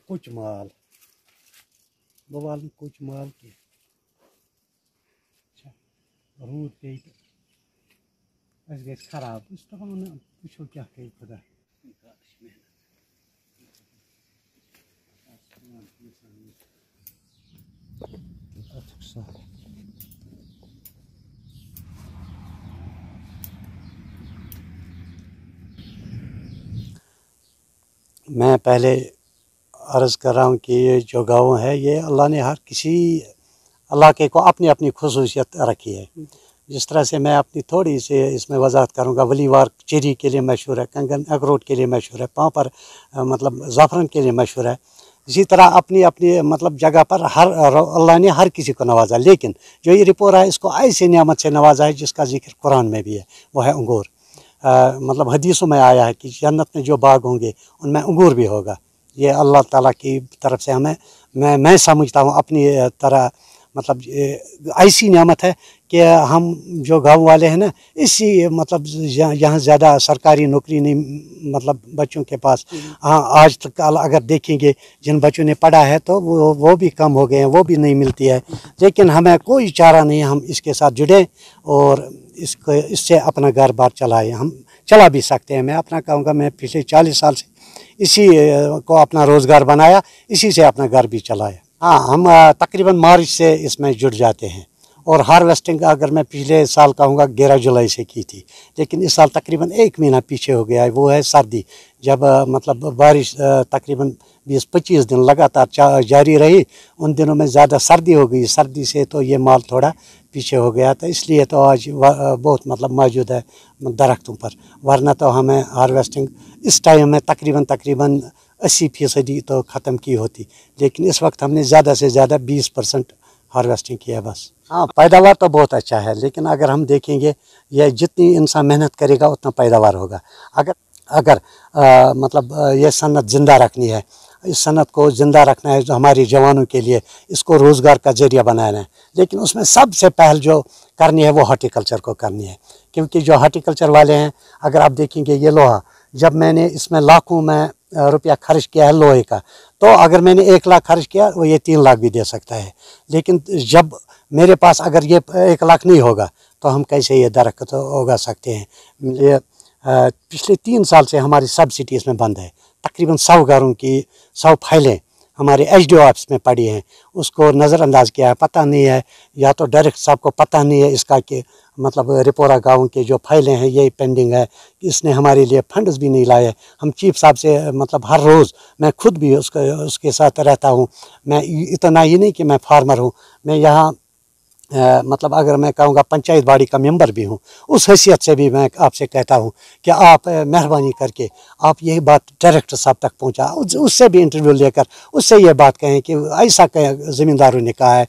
کچھ مال بہ والن کچھ مال کی روٗد پیٚیہِ تہٕ اَسہِ گژھِ خراب بہٕ چھُس دَپان وٕچھو کیٛاہ کَرِ خۄدا میں پہلے عرض کر رہا ہوں کہ یہ جو گاؤں ہے یہ اللہ نے ہر کسی علاقے کو اپنی اپنی خصوصیت رکھی ہے. جس طرح سے میں اپنی تھوڑی سی اس میں وضاحت کروں گا. ولیوار چیری کے لیے مشہور ہے، کنگن اخروٹ کے لیے مشہور ہے، پامپر مطلب زعفران کے لیے مشہور ہے. اسی طرح اپنی اپنی مطلب جگہ پر اللہ نے ہر کسی کو نوازا. لیکن جو یہ رپورٹ ہے اس کو ایسی نعمت سے نوازا ہے جس کا ذکر قرآن میں بھی ہے، وہ ہے انگور. مطلب حدیثوں میں آیا ہے کہ جنت میں جو باغ ہوں گے ان میں انگور بھی ہوگا. یہ اللہ تعالیٰ کی طرف سے ہمیں میں سمجھتا ہوں اپنی طرح مطلب ایسی نعمت ہے کہ ہم جو گاؤں والے ہیں نا اسی مطلب یہاں زیادہ سرکاری نوکری نہیں مطلب بچوں کے پاس. ہاں آج تک اگر دیکھیں گے جن بچوں نے پڑھا ہے تو وہ بھی کم ہو گئے ہیں، وہ بھی نہیں ملتی ہے. لیکن ہمیں کوئی چارہ نہیں، ہم اس کے ساتھ جڑیں اور اس سے اپنا گھر بار چلائیں. ہم چلا بھی سکتے ہیں. میں اپنا کہوں گا میں پچھلے 40 سال سے اسی کو اپنا روزگار بنایا، اسی سے اپنا گھر بھی چلایا. ہاں ہم تقریباً مارچ سے اس میں جڑ جاتے ہیں اور ہارویسٹنگ اگر میں پچھلے سال کہوں گا 11 جولائی سے کی تھی، لیکن اس سال تقریباً 1 مہینہ پیچھے ہو گیا ہے. وہ ہے سردی، جب مطلب بارش تقریباً 20-25 دن لگاتار جاری رہی. ان دنوں میں زیادہ سردی ہو گئی، سردی سے تو یہ مال تھوڑا پیچھے ہو گیا تھا. اس لیے تو آج بہت مطلب موجود ہے درختوں پر، ورنہ تو ہمیں ہارویسٹنگ اس ٹائم میں تقریباً 80% تو ختم کی ہوتی. لیکن اس وقت ہم نے زیادہ سے زیادہ 20% ہارویسٹنگ کیا بس. ہاں پیداوار تو بہت اچھا ہے، لیکن اگر ہم دیکھیں گے یہ جتنی انسان محنت کرے گا اتنا پیداوار ہوگا. اگر مطلب یہ صنعت زندہ رکھنی ہے، اس صنعت کو زندہ رکھنا ہے جو ہماری جوانوں کے لیے، اس کو روزگار کا ذریعہ بنانا ہے. لیکن اس میں سب سے پہل جو کرنی ہے وہ ہارٹی کلچر کو کرنی ہے. کیونکہ جو ہارٹی کلچر والے ہیں، اگر آپ دیکھیں گے یہ لوہا، جب میں نے اس میں لاکھوں میں روپیہ خرچ کیا ہے لوہے کا، تو اگر میں نے 1 لاکھ خرچ کیا وہ یہ 3 لاکھ بھی دے سکتا ہے. لیکن جب میرے پاس اگر یہ 1 لاکھ نہیں ہوگا تو ہم کیسے یہ درخت اگا سکتے ہیں. یہ پچھلے 3 سال سے ہماری سبسڈی اس میں بند ہے. تقریباً 100 گھروں کی 100 فائلیں ہمارے HDO آفس میں پڑی ہیں، اس کو نظر انداز کیا ہے. پتہ نہیں ہے، یا تو ڈائریکٹ صاحب کو پتہ نہیں ہے اس کا کہ مطلب رپورہ گاؤں کے جو فائلیں ہیں یہ پینڈنگ ہے. اس نے ہمارے لیے فنڈز بھی نہیں لائے. ہم چیف صاحب سے مطلب ہر روز، میں خود بھی اس کے ساتھ رہتا ہوں. میں اتنا ہی نہیں کہ میں فارمر ہوں، میں یہاں مطلب اگر میں کہوں گا پنچایت باڑی کا ممبر بھی ہوں. اس حیثیت سے بھی میں آپ سے کہتا ہوں کہ آپ مہربانی کر کے آپ یہی بات ڈائریکٹر صاحب تک پہنچا، اس سے بھی انٹرویو لے کر اس سے یہ بات کہیں کہ ایسا زمینداروں نے کہا ہے.